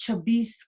26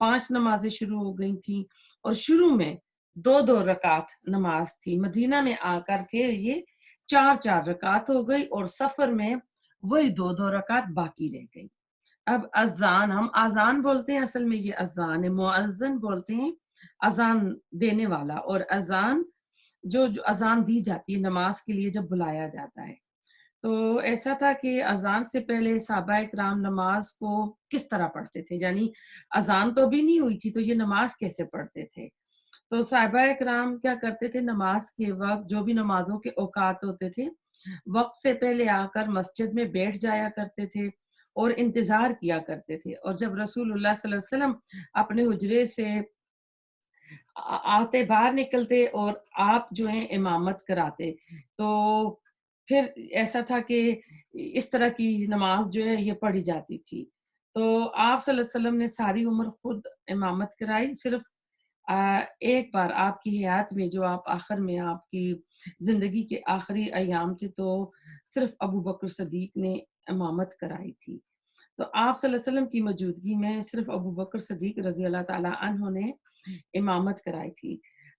5 نمازیں شروع ہو گئی تھیں اور شروع میں 2 رکعت نماز تھی. مدینہ میں آ کر پھر یہ 4 رکعت ہو گئی اور سفر میں وہی 2 رکعت باقی رہ گئی. اب اذان، ہم اذان بولتے ہیں، اصل میں یہ اذان ہے. مؤذن بولتے ہیں اذان دینے والا، اور اذان جو اذان دی جاتی ہے نماز کے لیے جب بلایا جاتا ہے. تو ایسا تھا کہ اذان سے پہلے صحابہ کرام نماز کو کس طرح پڑھتے تھے، یعنی اذان تو بھی نہیں ہوئی تھی تو یہ نماز کیسے پڑھتے تھے. تو صحابہ کرام کیا کرتے تھے، نماز کے وقت جو بھی نمازوں کے اوقات ہوتے تھے وقت سے پہلے آ کر مسجد میں بیٹھ جایا کرتے تھے اور انتظار کیا کرتے تھے. اور جب رسول اللہ صلی اللہ علیہ وسلم اپنے حجرے سے آتے، باہر نکلتے اور آپ جو ہیں امامت کراتے، تو پھر ایسا تھا کہ اس طرح کی نماز جو ہے یہ پڑھی جاتی تھی. تو آپ صلی اللہ علیہ وسلم نے ساری عمر خود امامت کرائی. صرف ایک بار آپ کی حیات میں، جو آپ آخر میں آپ کی زندگی کے آخری ایام تھے، تو صرف ابو بکر صدیق نے امامت کرائی تھی. تو آپ صلی اللہ علیہ وسلم کی موجودگی میں صرف ابو بکر صدیق رضی اللہ تعالیٰ عنہ نے امامت کرائی تھی.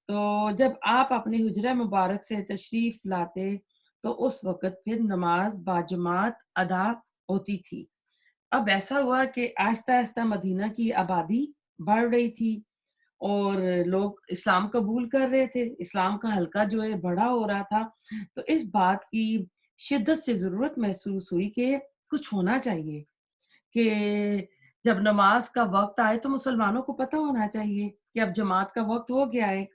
تو جب آپ اپنے حجرہ مبارک سے تشریف لاتے تو اس وقت پھر نماز باجماعت ادا ہوتی تھی. اب ایسا ہوا کہ آہستہ آہستہ مدینہ کی آبادی بڑھ رہی تھی اور لوگ اسلام قبول کر رہے تھے، اسلام کا حلقہ جو ہے بڑا ہو رہا تھا. تو اس بات کی شدت سے ضرورت محسوس ہوئی کہ کچھ ہونا چاہیے، کہ جب نماز کا وقت آئے تو مسلمانوں کو پتہ ہونا چاہیے کہ اب جماعت کا وقت ہو گیا ہے.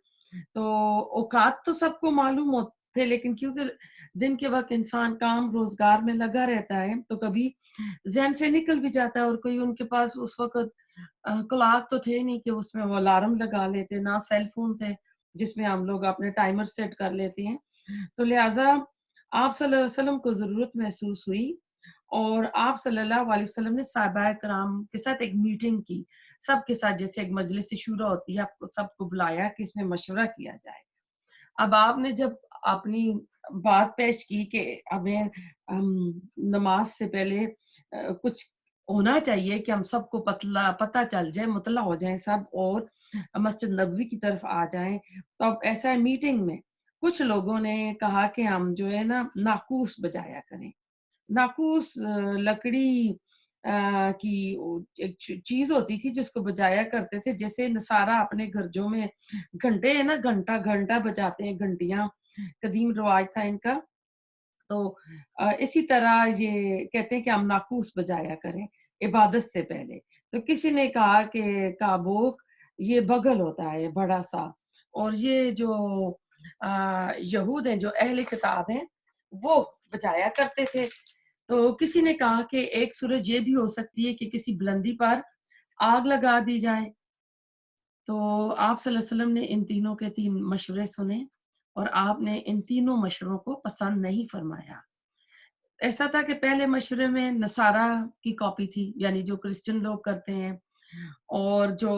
تو اوقات تو سب کو معلوم ہوتے، لیکن کیونکہ دن کے وقت انسان کام روزگار میں لگا رہتا ہے تو کبھی ذہن سے نکل بھی جاتا ہے، اور کوئی ان کے پاس اس وقت کلاک تو تھے نہیں کہ اس میں وہ الارم لگا لیتے، نہ سیل فون تھے جس میں ہم لوگ اپنے ٹائمر سیٹ کر لیتے ہیں. تو لہٰذا آپ صلی اللہ علیہ وسلم کو ضرورت محسوس ہوئی اور آپ صلی اللہ علیہ وسلم نے صحابہ کرام کے ساتھ ایک میٹنگ کی، سب کے ساتھ جیسے ایک مجلس شورا ہوتی ہے، آپ کو سب کو بلایا کہ اس میں مشورہ کیا جائے. اب آپ نے جب اپنی بات پیش کی کہ ہمیں نماز سے پہلے کچھ ہونا چاہیے کہ ہم سب کو پتہ چل جائے، مطلع ہو جائیں سب اور مسجد نبوی کی طرف آ جائیں. تو اب ایسا ہے، میٹنگ میں کچھ لوگوں نے کہا کہ ہم جو ہے نا ناقوس بجایا کریں. ناقوس لکڑی کی ایک چیز ہوتی تھی جس کو بجایا کرتے تھے، جیسے نصارہ اپنے گھرجوں میں گھنٹے ہے نا، گھنٹا بجاتے ہیں، گھنٹیاں قدیم رواج تھا ان کا. تو اسی طرح یہ کہتے ہیں کہ ہم ناقوس بجایا کریں عبادت سے پہلے. تو کسی نے کہا کہ کابوک یہ بغل ہوتا ہے بڑا سا، اور یہ جو یہود ہیں، جو اہل کتاب ہیں، وہ بجایا کرتے تھے. تو کسی نے کہا کہ ایک سورج یہ بھی ہو سکتی ہے کہ کسی بلندی پر آگ لگا دی جائے. تو آپ صلی اللہ علیہ وسلم نے ان تینوں کے 3 مشورے سنے اور آپ نے ان تینوں مشوروں کو پسند نہیں فرمایا. ایسا تھا کہ پہلے مشورے میں نصارہ کی کاپی تھی، یعنی جو کرسچن لوگ کرتے ہیں، اور جو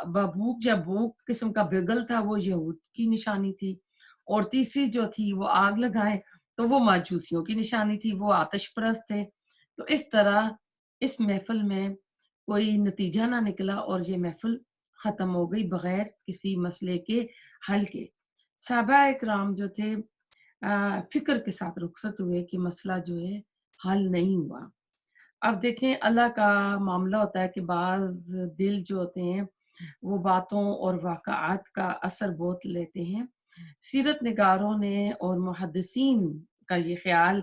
ببوک یا بوک قسم کا بگل تھا وہ یہود کی نشانی تھی، اور تیسری جو تھی وہ آگ لگائیں تو وہ ماجوسیوں کی نشانی تھی، وہ آتش پرست تھے. تو اس طرح اس محفل میں کوئی نتیجہ نہ نکلا اور یہ محفل ختم ہو گئی بغیر کسی مسئلے کے حل کے. صحابہ اکرام جو تھے فکر کے ساتھ رخصت ہوئے کہ مسئلہ جو ہے حل نہیں ہوا. اب دیکھیں اللہ کا معاملہ ہوتا ہے کہ بعض دل جو ہوتے ہیں وہ باتوں اور واقعات کا اثر بہت لیتے ہیں. سیرت نگاروں نے اور محدثین کا یہ خیال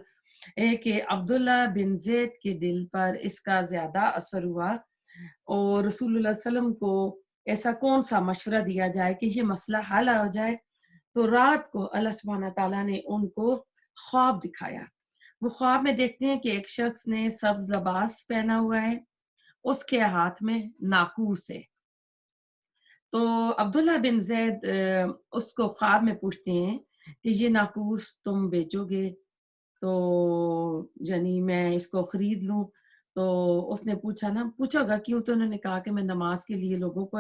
ہے کہ عبداللہ بن زید کے دل پر اس کا زیادہ اثر ہوا، اور رسول اللہ صلی اللہ علیہ وسلم کو ایسا کون سا مشورہ دیا جائے کہ یہ مسئلہ حل ہو جائے. تو رات کو اللہ سبحانہ تعالیٰ نے ان کو خواب دکھایا. وہ خواب میں دیکھتے ہیں کہ ایک شخص نے سبز لباس پہنا ہوا ہے، اس کے ہاتھ میں ناقوس ہے. تو عبداللہ بن زید اس کو خواب میں پوچھتے ہیں کہ یہ ناقوس تم بیچو گے تو یعنی میں اس کو خرید لوں. تو اس نے پوچھا گا کیوں؟ تو انہوں نے کہا کہ میں نماز کے لیے لوگوں کو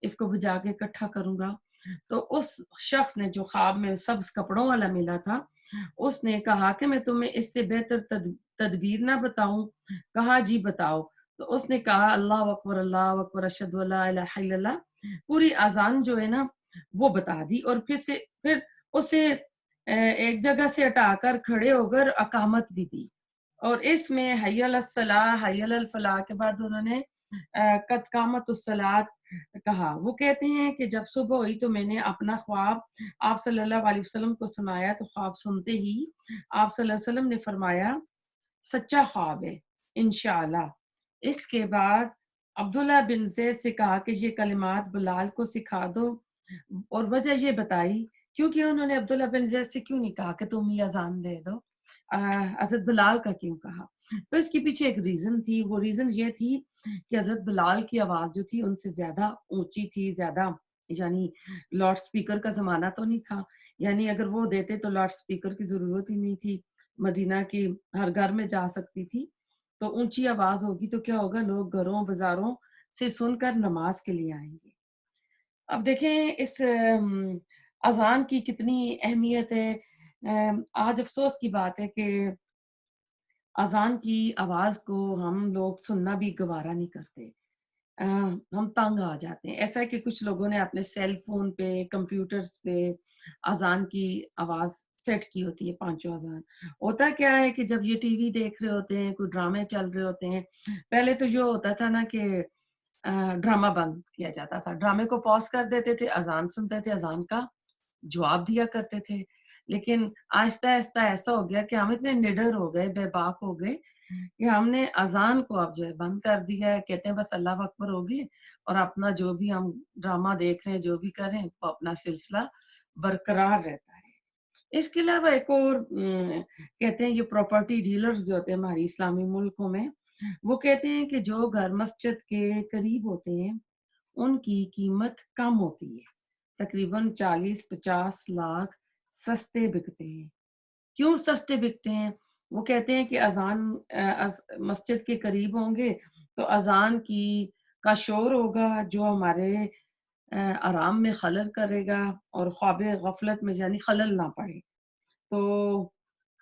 اس کو بجا کے اکٹھا کروں گا. تو اس شخص نے جو خواب میں سبز کپڑوں والا ملا تھا اس نے کہا کہ میں تمہیں اس سے بہتر تدبیر نہ بتاؤں؟ کہا جی بتاؤ۔ تو اس نے کہا اللہ اکبر اشہد ان لا الہ الا اللہ، پوری اذان جو ہے نا وہ بتا دی، اور پھر اسے ایک جگہ سے ہٹا کر کھڑے ہو کر اقامت بھی دی، اور اس میں حی علی الصلاح حی علی الفلاح کے بعد انہوں نے قد قامت الصلاۃ کہا۔ وہ کہتے ہیں کہ جب صبح ہوئی تو میں نے اپنا خواب آپ صلی اللہ علیہ وسلم کو سنایا، تو خواب سنتے ہی آپ صلی اللہ علیہ وسلم نے فرمایا سچا خواب ہے انشاءاللہ۔ اس کے بعد عبداللہ بن زید سے کہا کہ یہ کلمات بلال کو سکھا دو، اور وجہ یہ بتائی کیونکہ انہوں نے عبداللہ بن زید سے کیوں نہیں کہا کہ تم ہی اذان دے دو، حضرت بلال کا کیوں کہا؟ تو اس کے پیچھے ایک ریزن تھی، وہ ریزن یہ تھی کہ حضرت بلال کی آواز جو تھی ان سے زیادہ اونچی تھی، زیادہ، یعنی لاؤڈ سپیکر کا زمانہ تو نہیں تھا، یعنی اگر وہ دیتے تو لاؤڈ سپیکر کی ضرورت ہی نہیں تھی، مدینہ کی ہر گھر میں جا سکتی تھی، تو اونچی آواز ہوگی تو کیا ہوگا، لوگ گھروں بازاروں سے سن کر نماز کے لیے آئیں گے۔ اب دیکھیں اس اذان کی کتنی اہمیت ہے۔ آج افسوس کی بات ہے کہ اذان کی آواز کو ہم لوگ سننا بھی گوارا نہیں کرتے، ہم تنگ آ جاتے ہیں۔ ایسا ہے کہ کچھ لوگوں نے اپنے سیل فون پہ، کمپیوٹرز پہ اذان کی آواز سیٹ کی ہوتی ہے، پانچوں اذان۔ ہوتا کیا ہے کہ جب یہ ٹی وی دیکھ رہے ہوتے ہیں، کوئی ڈرامے چل رہے ہوتے ہیں، پہلے تو یہ ہوتا تھا نا کہ ڈرامہ بند کیا جاتا تھا، ڈرامے کو پاز کر دیتے تھے، اذان سنتے تھے، اذان کا جواب دیا کرتے تھے۔ لیکن آہستہ آہستہ ایسا ہو گیا کہ ہم اتنے نڈر ہو گئے، بے باک ہو گئے کہ ہم نے اذان کو اب جو ہے بند کر دیا ہے، کہتے ہیں بس اللہ اکبر ہوگی اور اپنا جو بھی ہم ڈرامہ دیکھ رہے ہیں، جو بھی کر رہے ہیں، وہ اپنا سلسلہ برقرار رہتا ہے۔ اس کے علاوہ ایک اور کہتے ہیں یہ پراپرٹی ڈیلرز جو ہوتے ہیں ہماری اسلامی ملکوں میں، وہ کہتے ہیں کہ جو گھر مسجد کے قریب ہوتے ہیں ان کی قیمت کم ہوتی ہے، تقریباً 40-50 لاکھ سستے بکتے ہیں۔ کیوں سستے بکتے ہیں؟ وہ کہتے ہیں کہ اذان مسجد کے قریب ہوں گے تو اذان کا شور ہوگا جو ہمارے آرام میں خلل کرے گا، اور خواب غفلت میں یعنی خلل نہ پڑے، تو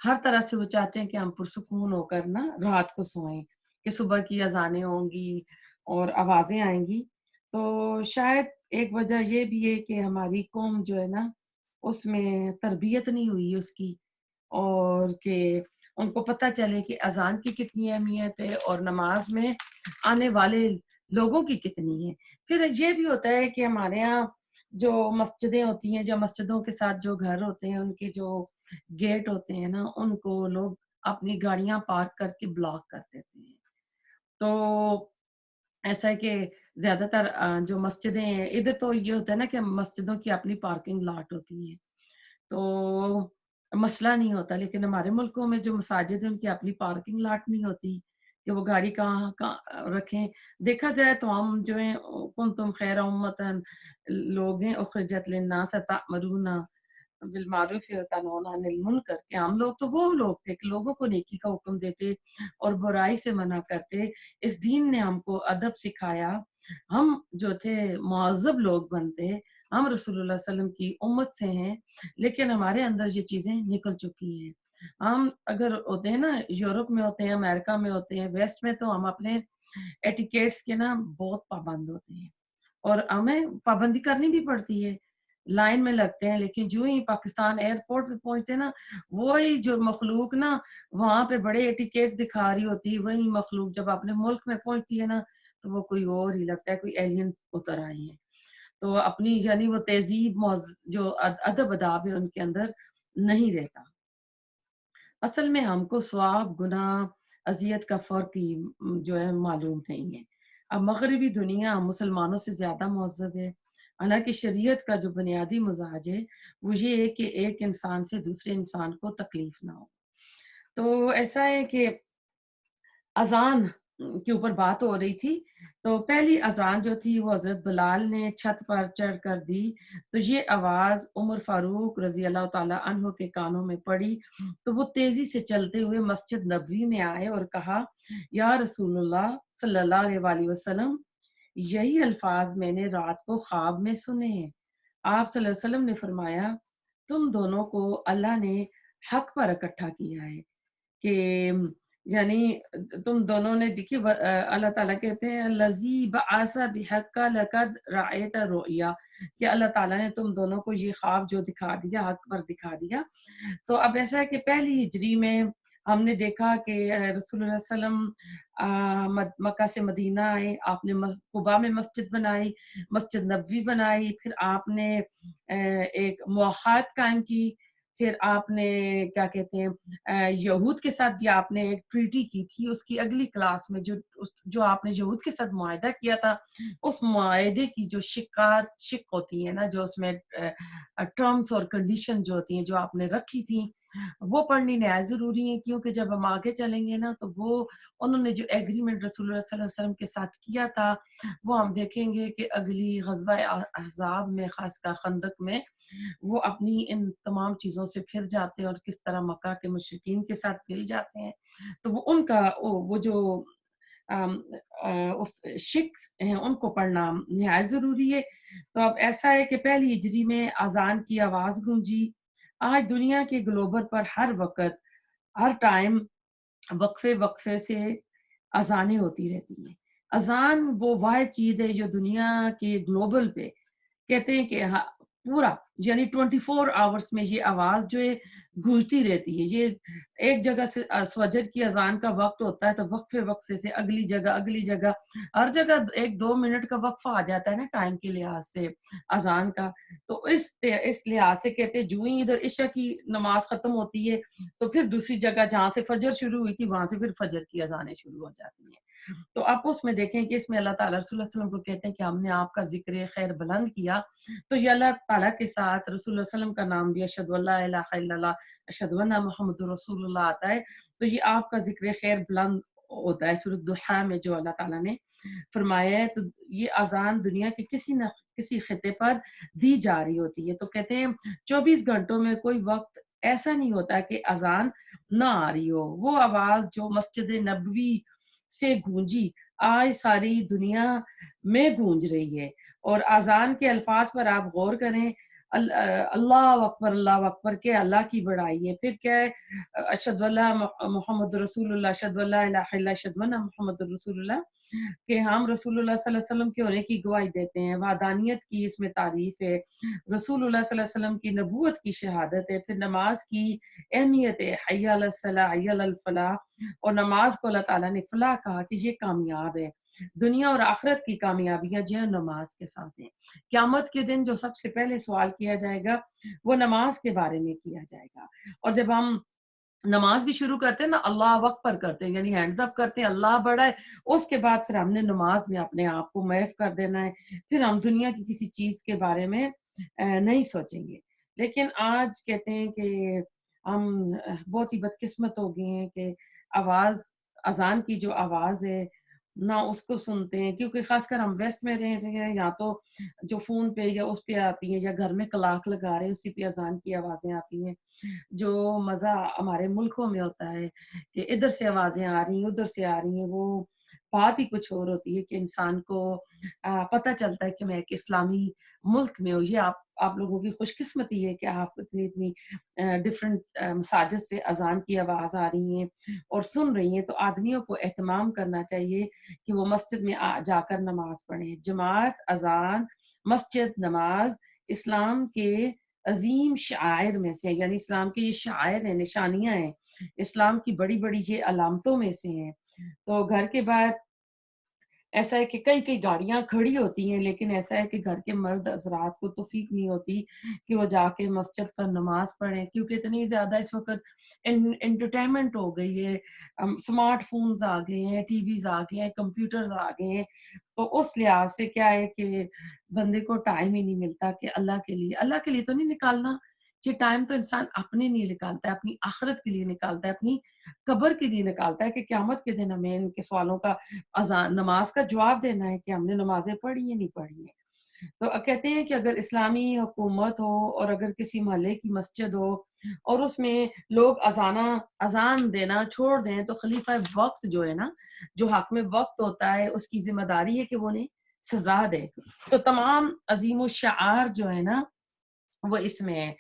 ہر طرح سے وہ چاہتے ہیں کہ ہم پرسکون ہو کر نا رات کو سوئیں، کہ صبح کی اذانیں ہوں گی اور آوازیں آئیں گی۔ تو شاید ایک وجہ یہ بھی ہے کہ ہماری قوم جو ہے نا اس میں تربیت نہیں ہوئی اس کی، اور کہ ان کو پتہ چلے کہ اذان کی کتنی اہمیت ہے اور نماز میں آنے والے لوگوں کی کتنی ہے۔ پھر یہ بھی ہوتا ہے کہ ہمارے ہاں جو مسجدیں ہوتی ہیں، جو مسجدوں کے ساتھ جو گھر ہوتے ہیں، ان کے جو گیٹ ہوتے ہیں نا، ان کو لوگ اپنی گاڑیاں پارک کر کے بلاک کر دیتے ہیں۔ تو ایسا ہے کہ زیادہ تر جو مسجدیں ہیں ادھر تو یہ ہوتا ہے نا کہ مسجدوں کی اپنی پارکنگ لاٹ ہوتی ہے، تو مسئلہ نہیں ہوتا، لیکن ہمارے ملکوں میں جو مساجد ہیں ان کی اپنی پارکنگ لاٹ نہیں ہوتی کہ وہ گاڑی کہاں رکھیں۔ دیکھا جائے تو ہم جو ہیں کنتم خیر امتن لوگ ہیں اخرجت للناس تأمرون بالمعروف وتنہون عن المنکر، کہ ہم لوگ تو وہ لوگ تھے کہ لوگوں کو نیکی کا حکم دیتے اور برائی سے منع کرتے۔ اس دین نے ہم کو ادب سکھایا، ہم جو تھے معذب لوگ بنتے، ہم رسول اللہ صلی اللہ علیہ وسلم کی امت سے ہیں، لیکن ہمارے اندر یہ چیزیں نکل چکی ہیں۔ ہم اگر ہوتے ہیں نا یورپ میں ہوتے ہیں، امریکہ میں ہوتے ہیں، ویسٹ میں، تو ہم اپنے ایٹیکیٹس کے نا بہت پابند ہوتے ہیں، اور ہمیں پابندی کرنی بھی پڑتی ہے، لائن میں لگتے ہیں، لیکن جو ہی پاکستان ایئرپورٹ پہ پہنچتے نا، وہی جو مخلوق نا وہاں پہ بڑے ایٹیکیٹس دکھا رہی ہوتی ہے، وہی مخلوق جب اپنے ملک میں پہنچتی ہے نا تو وہ کوئی اور ہی لگتا ہے، کوئی ایلین اتر آئی ہیں۔ تو اپنی یعنی وہ تہذیب جو ادب آداب ہے ان کے اندر نہیں رہتا۔ اصل میں ہم کو ثواب، گناہ، اذیت کا فرق ہی جو ہے معلوم نہیں ہے۔ اب مغربی دنیا مسلمانوں سے زیادہ مہذب ہے، حالانکہ شریعت کا جو بنیادی مزاج ہے وہ یہ ہے کہ ایک انسان سے دوسرے انسان کو تکلیف نہ ہو۔ تو ایسا ہے کہ اذان کے اوپر بات ہو رہی تھی، تو پہلی اذان جو تھی وہ حضرت بلال نے چھت پر چڑھ کر دی، تو یہ آواز عمر فاروق رضی اللہ تعالی عنہ کے کانوں میں پڑی، تو وہ تیزی سے چلتے ہوئے مسجد نبوی میں آئے اور کہا یا رسول اللہ صلی اللہ علیہ وآلہ وسلم، یہی الفاظ میں نے رات کو خواب میں سنے ہیں۔ آپ صلی اللہ علیہ وسلم نے فرمایا تم دونوں کو اللہ نے حق پر اکٹھا کیا ہے کہ یعنی تم دونوں نے دیکھیے اللہ تعالیٰ کہتے ہیں لذی بعث بحق لقد رأیت رؤیا، کہ اللہ تعالیٰ نے تم دونوں کو یہ خواب جو دکھا دیا، حق پر دکھا دیا۔ تو اب ایسا ہے کہ پہلی ہجری میں ہم نے دیکھا کہ رسول اللہ صلی اللہ علیہ وسلم مکہ سے مدینہ آئے، آپ نے قباء میں مسجد بنائی، مسجد نبوی بنائی، پھر آپ نے ایک موحد قائم کی، پھر آپ نے کیا کہتے ہیں یہود کے ساتھ بھی آپ نے ایک ٹریٹی کی تھی۔ اس کی اگلی کلاس میں جو آپ نے یہود کے ساتھ معاہدہ کیا تھا، اس معاہدے کی جو شق ہوتی ہیں نا، جو اس میں ٹرمز اور کنڈیشن جو ہوتی ہیں جو آپ نے رکھی تھی، وہ پڑھنی نہایت ضروری ہے، کیونکہ جب ہم آگے چلیں گے نا تو وہ انہوں نے جو ایگریمنٹ رسول اللہ صلی اللہ علیہ وسلم کے ساتھ کیا تھا، وہ ہم دیکھیں گے کہ اگلی غزوہ احزاب میں، خاص کر خندق میں، وہ اپنی ان تمام چیزوں سے پھر جاتے ہیں اور کس طرح مکہ کے مشرکین کے ساتھ مل جاتے ہیں۔ تو وہ ان کا وہ جو اس شخص ہیں ان کو پڑھنا نہایت ضروری ہے۔ تو اب ایسا ہے کہ پہلی ہجری میں اذان کی آواز گونجی۔ آج دنیا کے گلوبل پر ہر وقت، ہر ٹائم، وقفے وقفے سے اذانیں ہوتی رہتی ہیں۔ اذان وہ واحد چیز ہے جو دنیا کے گلوبل پہ کہتے ہیں کہ پورا یعنی 24 آورس میں یہ آواز جو ہے گونجتی رہتی ہے۔ یہ ایک جگہ سے فجر کی اذان کا وقت ہوتا ہے تو وقفے وقفے سے اگلی جگہ ہر جگہ 1-2 منٹ کا وقفہ آ جاتا ہے نا ٹائم کے لحاظ سے اذان کا۔ تو اس لحاظ سے کہتے ہیں جو ہی ادھر عشاء کی نماز ختم ہوتی ہے تو پھر دوسری جگہ جہاں سے فجر شروع ہوئی تھی وہاں سے پھر فجر کی اذانیں شروع ہو جاتی ہیں۔ تو آپ اس میں دیکھیں کہ اس میں اللہ تعالیٰ رسول اللہ صلی اللہ علیہ وسلم کو کہتے ہیں کہ ہم نے آپ کا ذکر خیر بلند کیا، تو یہ اللہ تعالیٰ کے ساتھ رسول اللہ صلی اللہ علیہ وسلم کا نام بھی اشہد ان لا الہ الا اللہ اشہد ان محمد رسول اللہ آتا ہے، تو یہ آپ کا ذکر خیر بلند ہوتا ہے۔ سورۃ الضحیٰ میں جو اللہ تعالیٰ نے فرمایا ہے، تو یہ اذان دنیا کے کسی نہ کسی خطے پر دی جا رہی ہوتی ہے۔ تو کہتے ہیں 24 گھنٹوں میں کوئی وقت ایسا نہیں ہوتا کہ اذان نہ آ رہی ہو۔ وہ آواز جو مسجد نبوی سے گونجی آج ساری دنیا میں گونج رہی ہے۔ اور اذان کے الفاظ پر آپ غور کریں، اللہ اکبر کہ اللہ کی بڑائی ہے، پھر کیا ہے اشہد اللہ محمد رسول اللہ، اشہد اللہ الہ الا اللہ، اشہد ان محمد رسول اللہ، کہ ہم رسول اللہ صلی اللہ علیہ وسلم کے ہونے کی گواہی دیتے ہیں۔ وحدانیت کی اس میں تعریف ہے، رسول اللہ صلی اللہ علیہ وسلم کی نبوت کی شہادت ہے، پھر نماز کی اہمیت ہے، حی علی الصلاۃ حی علی الفلاح، اور نماز کو اللہ تعالیٰ نے فلاح کہا کہ یہ کامیاب ہے۔ دنیا اور آخرت کی کامیابیاں جو ہے نماز کے ساتھ ہیں۔ قیامت کے دن جو سب سے پہلے سوال کیا جائے گا وہ نماز کے بارے میں کیا جائے گا۔ اور جب ہم نماز بھی شروع کرتے ہیں نا اللہ اکبر کرتے ہیں، یعنی ہینڈز اپ کرتے ہیں اللہ بڑا ہے، اس کے بعد پھر ہم نے نماز میں اپنے آپ کو محو کر دینا ہے، پھر ہم دنیا کی کسی چیز کے بارے میں نہیں سوچیں گے۔ لیکن آج کہتے ہیں کہ ہم بہت ہی بدقسمت ہو گئے ہیں کہ اذان کی جو آواز ہے نہ اس کو سنتے ہیں، کیونکہ خاص کر ہم ویسٹ میں رہ رہے ہیں، یا تو جو فون پہ یا اس پہ آتی ہیں یا گھر میں کلاک لگا رہے ہیں اسی پہ اذان کی آوازیں آتی ہیں۔ جو مزہ ہمارے ملکوں میں ہوتا ہے کہ ادھر سے آوازیں آ رہی ہیں ادھر سے آ رہی ہیں، وہ بات ہی کچھ اور ہوتی ہے کہ انسان کو پتہ چلتا ہے کہ میں ایک اسلامی ملک میں ہوں۔ یہ آپ لوگوں کی خوش قسمتی ہے کہ آپ اتنی ڈفرینٹ مساجد سے اذان کی آواز آ رہی ہیں اور سن رہی ہیں، تو آدمیوں کو اہتمام کرنا چاہیے کہ وہ مسجد میں جا کر نماز پڑھیں۔ جماعت، اذان، مسجد، نماز اسلام کے عظیم شعائر میں سے، یعنی اسلام کے یہ شعائر ہیں، نشانیاں ہیں، اسلام کی بڑی بڑی یہ علامتوں میں سے ہیں۔ تو گھر کے باہر ایسا ہے کہ کئی گاڑیاں کھڑی ہوتی ہیں، لیکن ایسا ہے کہ گھر کے مرد حضرات کو توفیق نہیں ہوتی کہ وہ جا کے مسجد پر نماز پڑھیں، کیونکہ اتنی زیادہ اس وقت انٹرٹینمنٹ ہو گئی ہے، سمارٹ فونز آ گئے ہیں، ٹی ویز آ گئے ہیں، کمپیوٹرز آ گئے ہیں، تو اس لحاظ سے کیا ہے کہ بندے کو ٹائم ہی نہیں ملتا کہ اللہ کے لیے تو نہیں نکالنا، یہ ٹائم تو انسان اپنے لیے نکالتا ہے، اپنی آخرت کے لیے نکالتا ہے، اپنی قبر کے لیے نکالتا ہے کہ قیامت کے دن ہمیں ان کے سوالوں کا نماز کا جواب دینا ہے کہ ہم نے نمازیں پڑھی ہیں نہیں پڑھی ہیں۔ تو کہتے ہیں کہ اگر اسلامی حکومت ہو اور اگر کسی محلے کی مسجد ہو اور اس میں لوگ اذان دینا چھوڑ دیں تو خلیفہ وقت جو ہے نا، جو حق میں وقت ہوتا ہے، اس کی ذمہ داری ہے کہ وہ انہیں سزا دے۔ تو تمام عظیم الشعار جو ہے نا وہ اس میں ہے۔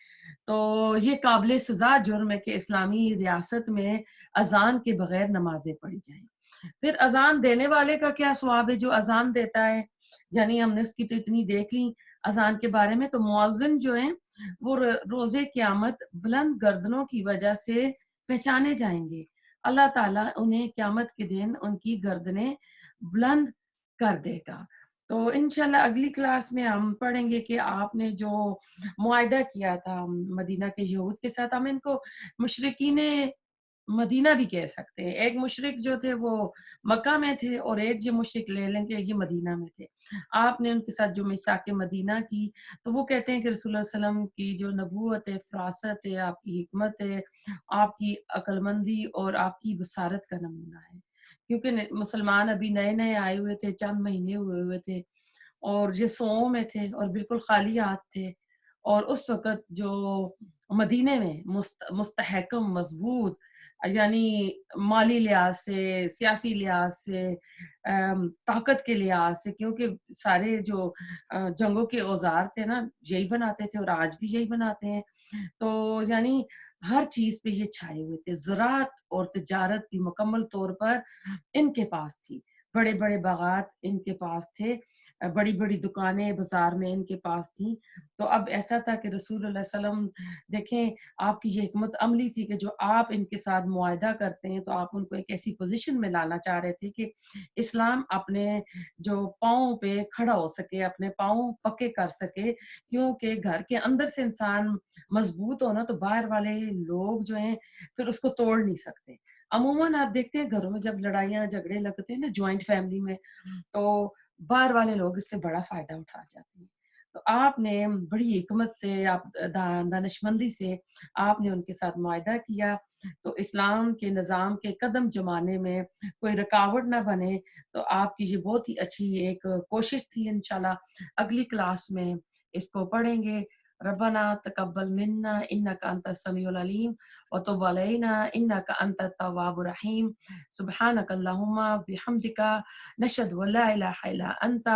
تو یہ قابل سزا جرم ہے کہ اسلامی ریاست میں اذان کے بغیر نمازیں پڑھی جائیں۔ پھر اذان دینے والے کا کیا ثواب ہے جو اذان دیتا ہے؟ یعنی ہم نے اس کی تو اتنی دیکھ لی اذان کے بارے میں۔ تو مؤذن جو ہیں وہ روز قیامت بلند گردنوں کی وجہ سے پہچانے جائیں گے۔ اللہ تعالیٰ انہیں قیامت کے دن ان کی گردنیں بلند کر دے گا۔ تو انشاءاللہ اگلی کلاس میں ہم پڑھیں گے کہ آپ نے جو معاہدہ کیا تھا مدینہ کے یہود کے ساتھ، ہم ان کو مشرکین مدینہ بھی کہہ سکتے ہیں۔ ایک مشرک جو تھے وہ مکہ میں تھے، اور ایک جو مشرک لے لیں گے یہ مدینہ میں تھے۔ آپ نے ان کے ساتھ جو میثاق مدینہ کی، تو وہ کہتے ہیں کہ رسول اللہ صلی اللہ علیہ وسلم کی جو نبوت ہے، فراست ہے، آپ کی حکمت ہے، آپ کی عقل مندی اور آپ کی بصارت کا نمونہ ہے۔ کیونکہ مسلمان ابھی نئے نئے آئے ہوئے تھے، چند مہینے ہوئے تھے، اور یہ سو میں تھے اور بالکل خالی ہاتھ تھے، اور اس وقت جو مدینے میں مستحکم مضبوط، یعنی مالی لحاظ سے، سیاسی لحاظ سے، طاقت کے لحاظ سے، کیونکہ سارے جو جنگوں کے اوزار تھے نا یہی بناتے تھے، اور آج بھی یہی بناتے ہیں۔ تو یعنی ہر چیز پہ یہ چھائے ہوئے تھے، زراعت اور تجارت بھی مکمل طور پر ان کے پاس تھی، بڑے بڑے باغات ان کے پاس تھے، بڑی بڑی دکانیں بازار میں ان کے پاس تھیں۔ تو اب ایسا تھا کہ رسول اللہ صلی اللہ علیہ وسلم دیکھیں آپ کی یہ حکمت عملی تھی کہ جو آپ ان کے ساتھ معاہدہ کرتے ہیں تو آپ ان کو ایک ایسی پوزیشن میں لانا چاہ رہے تھے کہ اسلام اپنے جو پاؤں پہ کھڑا ہو سکے، اپنے پاؤں پکے کر سکے، کیونکہ گھر کے اندر سے انسان مضبوط ہونا تو باہر والے لوگ جو ہیں پھر اس کو توڑ نہیں سکتے۔ عموماً آپ دیکھتے ہیں گھروں میں جب لڑائیاں جھگڑے لگتے ہیں نا جوائنٹ فیملی میں، تو باہر والے لوگ اس سے بڑا فائدہ اٹھا جاتے ہیں۔ تو آپ نے بڑی حکمت سے، آپ دانشمندی سے آپ نے ان کے ساتھ معاہدہ کیا، تو اسلام کے نظام کے قدم جمانے میں کوئی رکاوٹ نہ بنے۔ تو آپ کی یہ بہت ہی اچھی ایک کوشش تھی۔ انشاءاللہ اگلی کلاس میں اس کو پڑھیں گے۔ ربنا تقبل منا انک انت السمیع العلیم وتب علینا انک انت التواب الرحیم سبحانک اللہم بحمدک نشہد ان لا الہ الا انت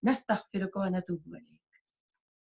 نستغفرک ونتوب الیک۔